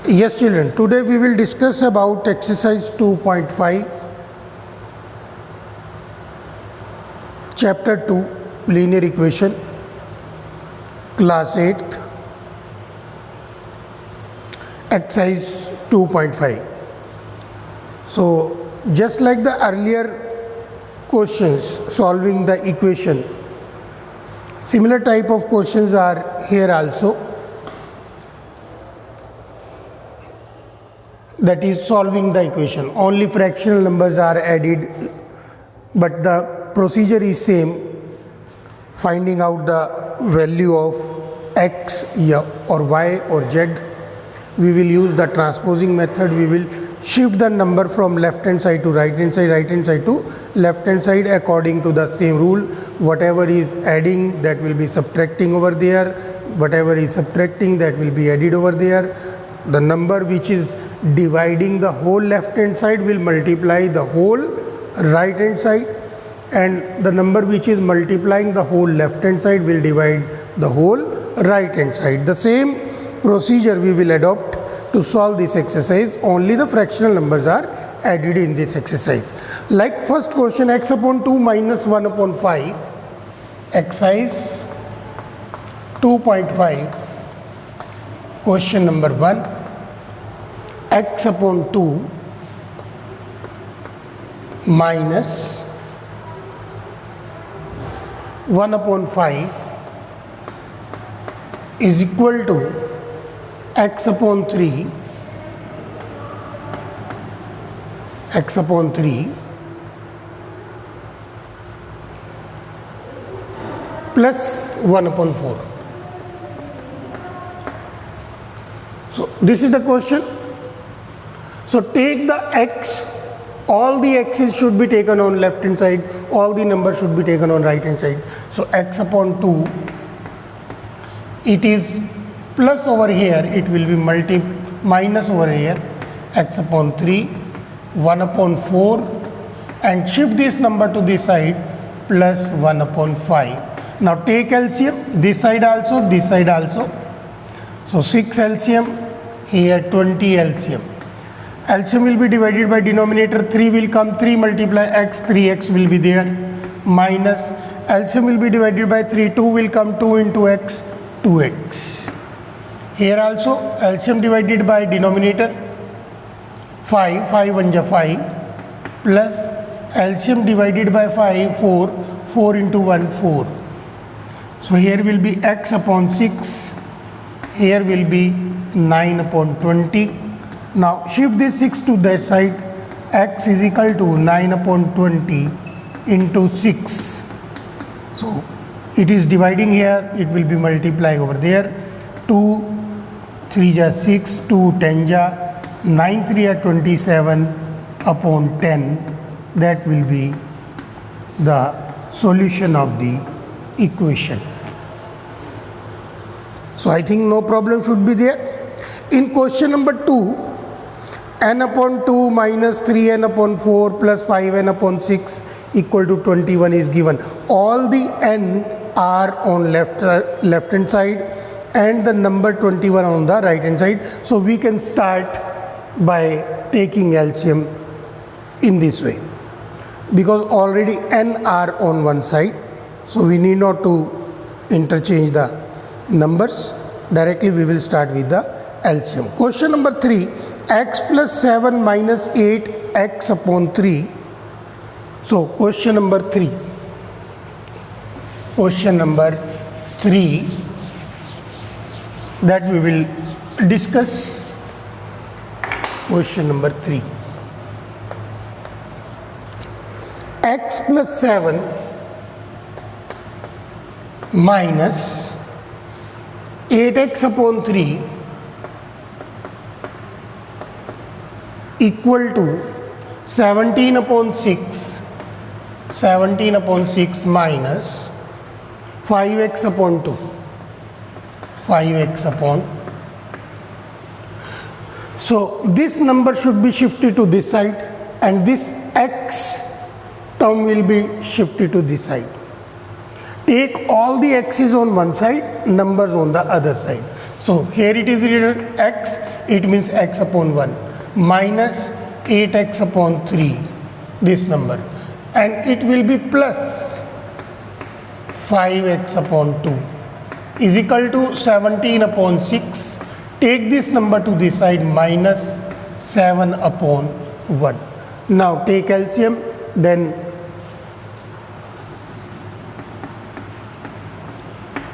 Yes children, today we will discuss about exercise 2.5, chapter 2, linear equation, class 8th, exercise 2.5. So just like the earlier questions solving the equation, similar type of questions are here also. That is solving the equation. Only fractional numbers are added, but the procedure is same. Finding out the value of x or y or z. We will use the transposing method. We will shift the number from left hand side to right hand side to left hand side according to the same rule. Whatever is adding, that will be subtracting over there. Whatever is subtracting, that will be added over there. The number which is dividing the whole left hand side will multiply the whole right hand side, and the number which is multiplying the whole left hand side will divide the whole right hand side. The same procedure we will adopt to solve this exercise, only the fractional numbers are added in this exercise. Like first question, x upon 2 minus 1 upon 5, exercise 2.5, question number 1. X upon 2 minus 1 upon 5 is equal to x upon 3 plus 1 upon 4. So this is the question. So take the x, all the x's should be taken on left hand side, all the numbers should be taken on right hand side. So x upon 2, it is plus over here, it will be minus over here, x upon 3, 1 upon 4, and shift this number to this side, plus 1 upon 5. Now take LCM, this side also, this side also. So 6 LCM, here 20 LCM. LCM will be divided by denominator, 3 will come, 3 multiply x, 3x will be there, minus LCM will be divided by 3, 2 will come, 2 into x, 2x. Here also LCM divided by denominator, 5, 5 1 ja 5, plus LCM divided by 5, 4, 4 into 1, 4. So here will be x upon 6, here will be 9 upon 20. Now shift this 6 to that side, x is equal to 9 upon 20 into 6. So it is dividing here, it will be multiplying over there. 2 3 ja 6, 2 10 ja, 9 3 are 27 upon 10. That will be the solution of the equation. So I think no problem should be there. In question number 2, n upon 2 minus 3n upon 4 plus 5n upon 6 equal to 21 is given. All the n are on left hand side and the number 21 on the right hand side. So we can start by taking LCM in this way, because already n are on one side. So we need not to interchange the numbers. Directly we will start with the LCM. Question number 3, x plus 7 minus 8x upon 3. So question number 3. Question number 3 that we will discuss. Question number 3. X plus 7 minus 8x upon 3 equal to 17 upon 6 minus 5x upon 2, 5x upon. So this number should be shifted to this side and this x term will be shifted to this side. Take all the x's on one side, numbers on the other side. So here it is written x it means x upon 1 minus 8x upon 3, this number, and it will be plus 5x upon 2 is equal to 17 upon 6. Take this number to this side, minus 7 upon 1. Now take LCM, then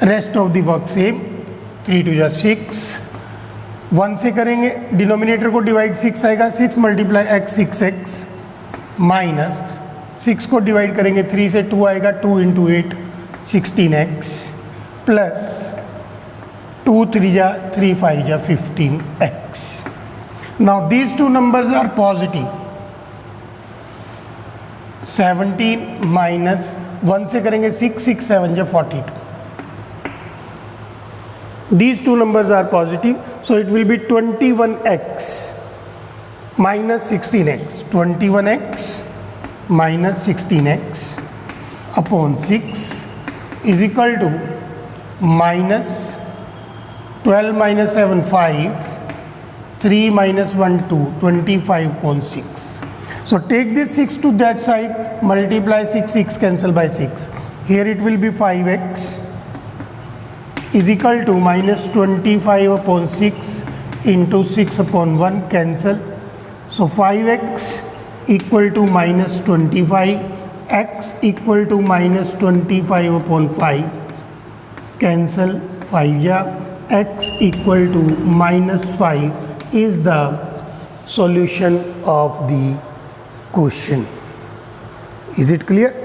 rest of the work same. 3 to 6, 1 से करेंगे, denominator को divide 6 आएगा, 6 multiply x 6x minus 6 को divide करेंगे 3 से 2 आएगा, 2 into 8 16x plus 2 3 जा 3 5 जा 15x. Now these two numbers are positive. 17 minus 1 से करेंगे 6 6 7 जा 42. These two numbers are positive, so it will be 21x minus 16x. 21x minus 16x upon 6 is equal to minus 12 minus 7 5, 3 minus 1 2, 25 upon 6. So take this 6 to that side, multiply 6, 6 cancel by 6. Here it will be 5x is equal to minus 25 upon 6 into 6 upon 1, cancel. So 5x equal to minus 25, x equal to minus 25 upon 5, cancel 5 ja, x equal to minus 5 is the solution of the question. Is it clear?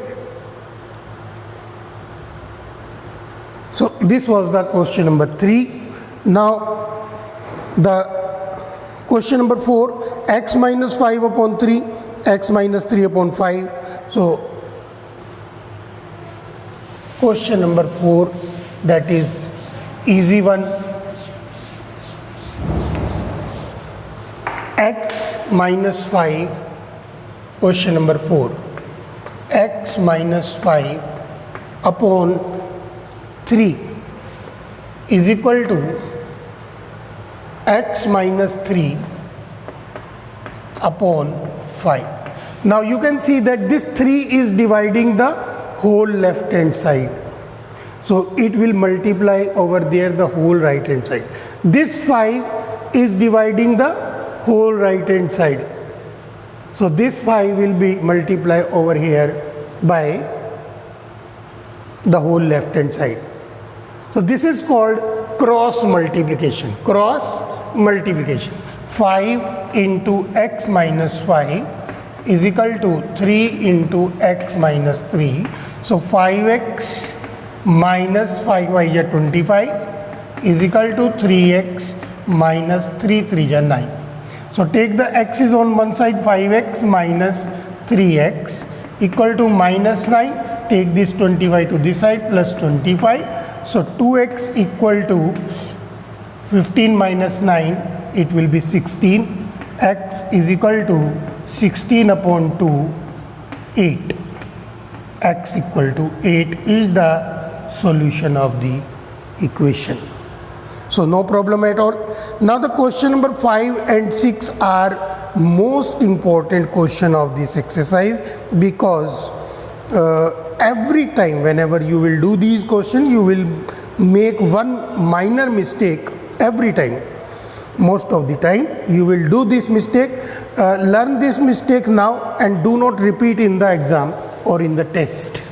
So this was the question number 3. Now the question number 4, x minus 5 upon 3, x minus 3 upon 5. So question number 4, that is easy one. X minus 5, question number 4, x minus 5 upon 3 is equal to x minus 3 upon 5. Now you can see that this 3 is dividing the whole left hand side. So it will multiply over there the whole right hand side. This 5 is dividing the whole right hand side. So this 5 will be multiplied over here by the whole left hand side. So this is called cross multiplication. Cross multiplication. 5 into x minus 5 is equal to 3 into x minus 3. So 5x minus 5y is 25 is equal to 3x minus 3 3 is 9. So take the x's on one side, 5x minus 3x equal to minus 9. Take this 25 to this side, plus 25. So 2x equal to 15 minus 9, it will be 16. X is equal to 16 upon 2, 8. X equal to 8 is the solution of the equation. So no problem at all. Now the question number 5 and 6 are most important question of this exercise, because every time whenever you will do these questions, you will make one minor mistake every time. Most of the time you will do this mistake. Learn this mistake now and do not repeat in the exam or in the test.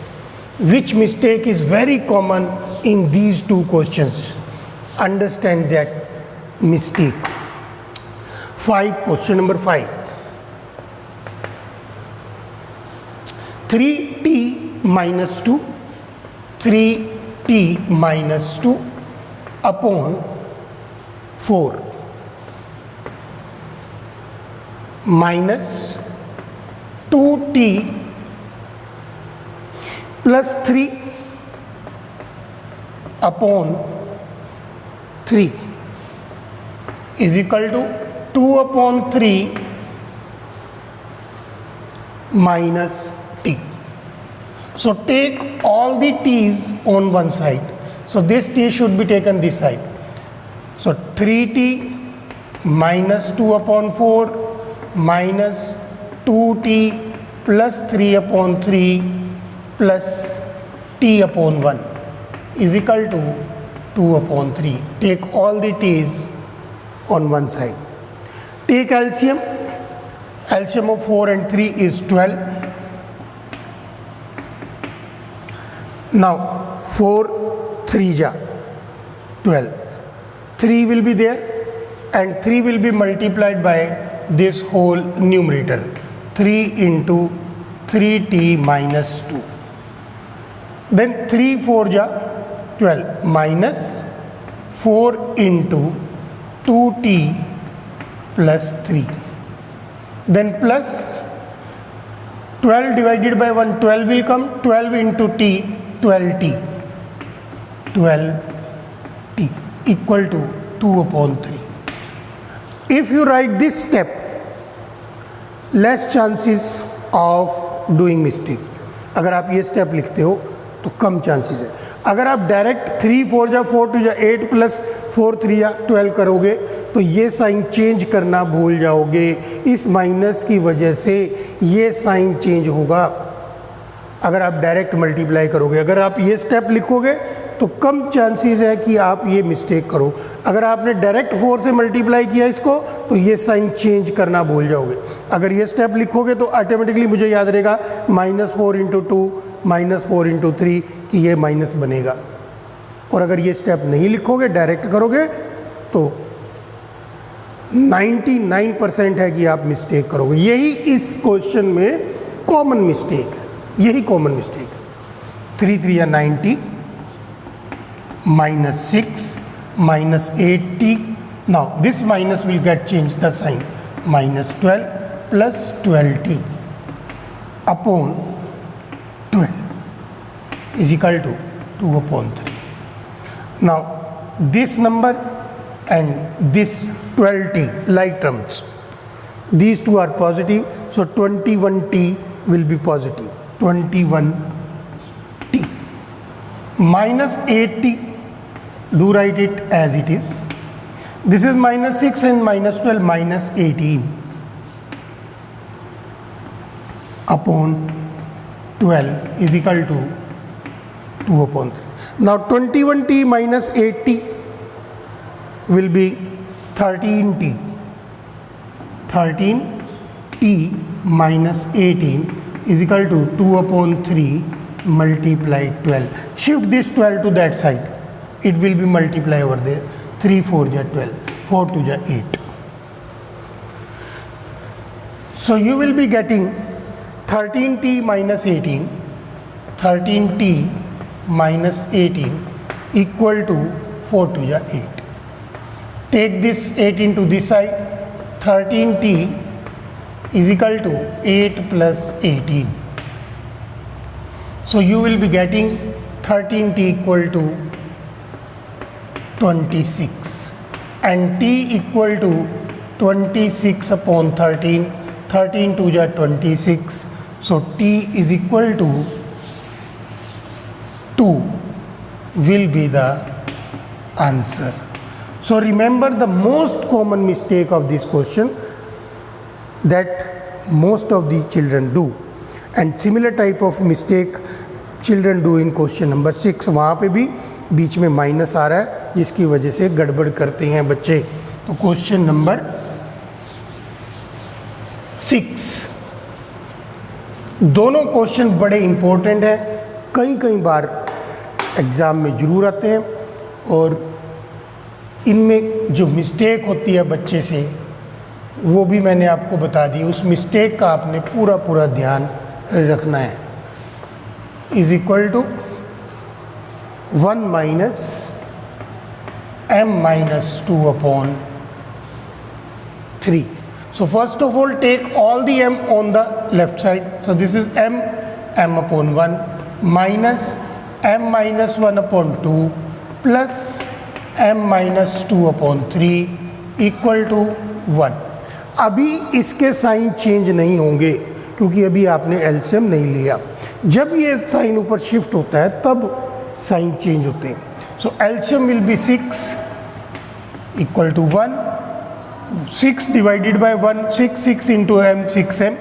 Which mistake is very common in these two questions? Understand that mistake. 5, question number 5. 3t minus 2, 3t minus 2 upon 4 minus 2t plus 3 upon 3 is equal to 2 upon 3 minus t. So take all the t's on one side. So this t should be taken this side. So 3t minus 2/4 minus 2t plus 3/3 plus t/1 is equal to 2/3. Take all the t's on one side. Take LCM. LCM of 4 and 3 is 12. Now 4 3 ja 12. 3 will be there and 3 will be multiplied by this whole numerator. 3 into 3t minus 2. Then 3 4 ja 12 minus 4 into 2t plus 3. Then plus 12 divided by 1, 12 will come. 12 into t, 12t. 12t equal to 2/3. If you write this step, less chances of doing mistake. अगर आप ये step लिखते हो तो कम chances है. अगर आप direct 3 4 जा 4 2 जा 8 प्लस 4 3 जा 12 करोगे तो ये साइन चेंज करना भूल जाओगे. इस माइनस की वजह से ये साइन चेंज होगा अगर आप डायरेक्ट मल्टीप्लाई करोगे. अगर आप ये स्टेप लिखोगे तो कम चांसेस है कि आप ये मिस्टेक करो. अगर आपने डायरेक्ट 4 से मल्टीप्लाई किया इसको तो ये साइन चेंज करना भूल जाओगे. अगर ये स्टेप लिखोगे तो ऑटोमेटिकली मुझे याद रहेगा -4 इंटू 2 -4 इंटू 3 कि ये माइनस बनेगा. और अगर ये स्टेप नहीं लिखोगे डायरेक्ट करोगे तो 99% है कि आप मिस्टेक करोगे. यही इस क्वेश्चन में कॉमन मिस्टेक है. यही कॉमन मिस्टेक है. 3 3 या 90 -6 -8t. Now this minus will get changed the sign. -12 plus 12t upon 12 is equal to 2/3. Now this number and this 12t like terms, these two are positive, so 21t will be positive. 21t -8t, do write it as it is. This is -6 and -12 -18 upon 12 is equal to 2/3. Now 21t minus 8t will be 13t. 13t minus 18 is equal to 2/3 multiplied 12. Shift this 12 to that side. It will be multiplied over there. 3 4 ja 12, 4 2 ja 8. So you will be getting 13t minus 18, 13t minus 18 equal to 4 2 ja 8. Take this 18 to this side. 13t is equal to 8 plus 18. So you will be getting 13t equal to 26 and t equal to 26 upon 13. 13 2 ja 26. So t is equal to 2 will be the answer. So remember the most common mistake of this question that most of the children do, and similar type of mistake children do in question number 6. वहाँ पे भी बीच में minus आ रहा है जिसकी वजह से गड़बड़ करते हैं बच्चे. तो क्वेश्चन नंबर 6, दोनों क्वेश्चन बड़े इंपॉर्टेंट हैं, कई बार एग्ज़ाम में ज़रूर आते हैं और इनमें जो मिस्टेक होती है बच्चे से वो भी मैंने आपको बता दी. उस मिस्टेक का आपने पूरा ध्यान रखना है. Is equal to 1 minus m minus 2 upon 3. So first of all take all the m on the left side. So this is m upon 1 minus m minus 1 upon 2 plus m minus 2 upon 3 equal to 1. अभी इसके sign change नहीं होंगे क्योंकि अभी आपने LCM नहीं लिया. जब ये साइन ऊपर शिफ्ट होता है तब साइन चेंज होते हैं. So LCM will be 6 equal to 1 6 divided by 1, 6, 6 into m, 6m,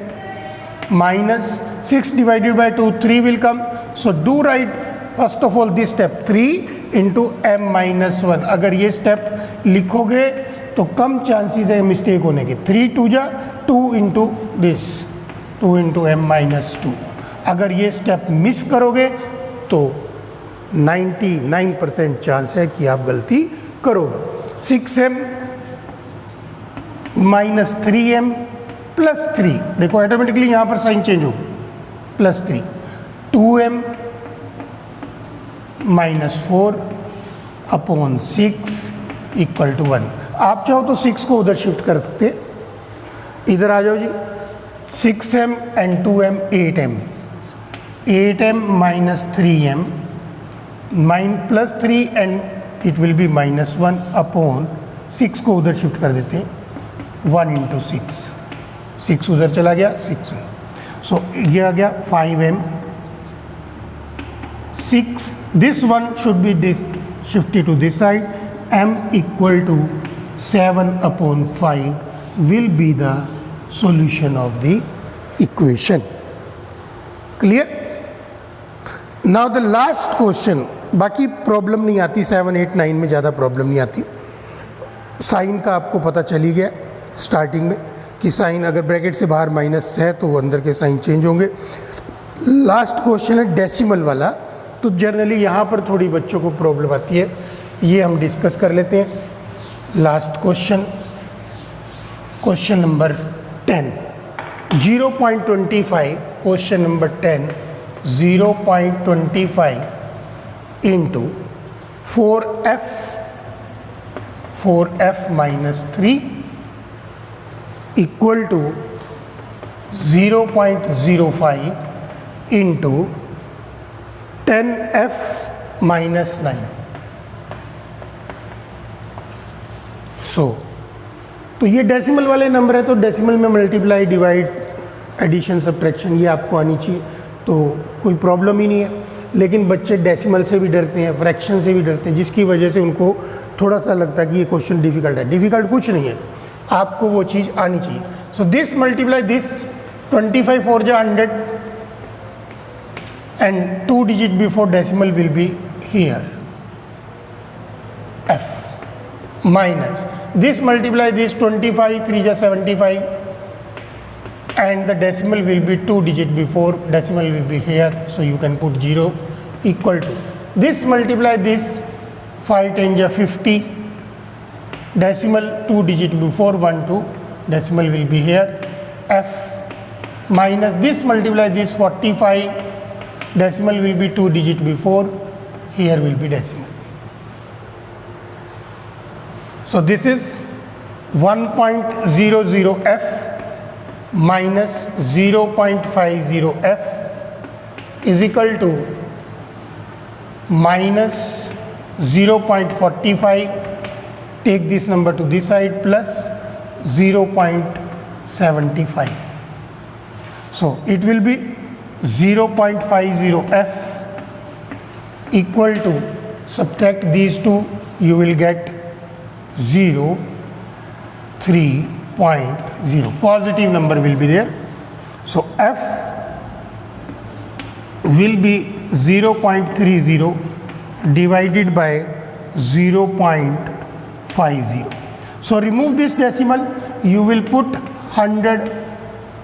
minus 6 divided by 2, 3 will come. So do write first of all this step 3 into m minus 1. अगर ये step लिखोगे तो कम chances है mistake होने के. 3 2 जा 2 into this 2 into m minus 2. अगर ये स्टेप मिस करोगे तो 99% चांस है कि आप गलती करोगे. 6m माइनस 3m प्लस 3, देखो ऑटोमेटिकली यहाँ पर साइन चेंज होगा, plus 3, 2m minus 4 upon 6 equal to 1. आप चाहो तो 6 को उधर शिफ्ट कर सकते, इधर आ जाओ जी. 6m and 2m 8m, 8m minus 3m plus 3 and it will B minus 1 upon 6 को उधर शिफ्ट कर देते हैं, 1 इंटू 6, 6 उधर चला गया 6. सो ये आ गया 5m, 6, this one should be this shifted to this side, m equal to 7 upon 5 will be the solution of the equation. Clear? Now the last question, बाकी प्रॉब्लम नहीं आती, 7 8 9 में ज़्यादा प्रॉब्लम नहीं आती. साइन का आपको पता चली गया स्टार्टिंग में कि साइन अगर ब्रैकेट से बाहर माइनस है तो अंदर के साइन चेंज होंगे. लास्ट क्वेश्चन है डेसिमल वाला, तो जनरली यहाँ पर थोड़ी बच्चों को प्रॉब्लम आती है, ये हम डिस्कस कर लेते हैं. Last question, question number 10, 0.25, question number 10, 0.25 into 4f minus 3 equal to 0.05 into 10f minus 9. So तो ये डेसिमल वाले नंबर है, तो डेसिमल में मल्टीप्लाई, डिवाइड, एडिशन, सब्ट्रैक्शन ये आपको आनी चाहिए, तो कोई प्रॉब्लम ही नहीं है. लेकिन बच्चे डेसिमल से भी डरते हैं, फ्रैक्शन से भी डरते हैं, जिसकी वजह से उनको थोड़ा सा लगता है कि ये क्वेश्चन डिफ़िकल्ट है. डिफ़िकल्ट कुछ नहीं है, आपको वो चीज़ आनी चाहिए. सो दिस मल्टीप्लाई दिस, 25 4 जा 100 and 2 digit before decimal will be here f minus this multiply this, 25 3 ja 75 and the decimal will be 2 digit before, decimal will be here, so you can put 0 equal to this multiply this, 5 10 ja 50, decimal 2 digit before 1 2, decimal will be here, f minus this multiply this, 45, decimal will be 2 digit before, here will be decimal. So this is 1.00f minus 0.50f is equal to minus 0.45, take this number to this side, plus 0.75. So it will be 0.50f equal to, subtract these two, you will get 3.0, positive number will be there. So f will be 0.30 divided by 0.50. So remove this decimal, you will put 100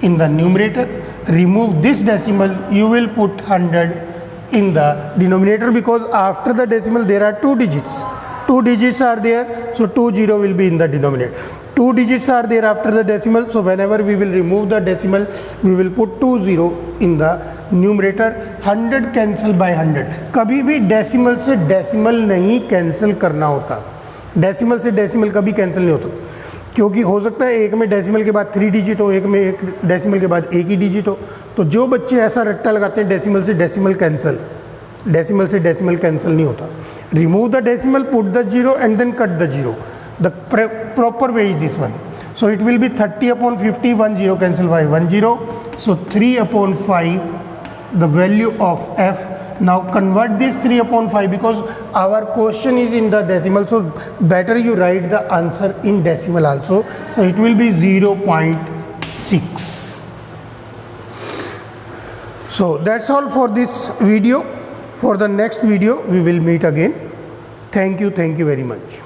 in the numerator, remove this decimal, you will put 100 in the denominator, because after the decimal there are 2 digits. 2 digits are there, so 20 will be in the denominator. 2 digits are there after the decimal, so whenever we will remove the decimal, we will put 20 in the numerator. 100 cancel by 100. कभी भी decimal से decimal नहीं cancel करना होता, decimal से decimal कभी cancel नहीं होता, क्योंकि हो सकता है एक में डेसिमल के बाद 3 डिजिट हो, एक में एक डेसिमल के बाद एक ही डिजिट हो. तो जो बच्चे ऐसा रट्टा लगाते हैं डेसिमल से डेसिमल कैंसिल, डेसिमल से डेसिमल कैंसिल नहीं होता. Remove the decimal, put the 0 and then cut the 0. The proper way is this one. So it will be 30 upon 50, 1 0 cancel by 1 0. So 3 upon 5, the value of f Now convert this 3 upon 5 because our question is in the decimal, so better you write the answer in decimal also. So it will be 0.6. So that's all for this video. For the next video we will meet again. Thank you very much.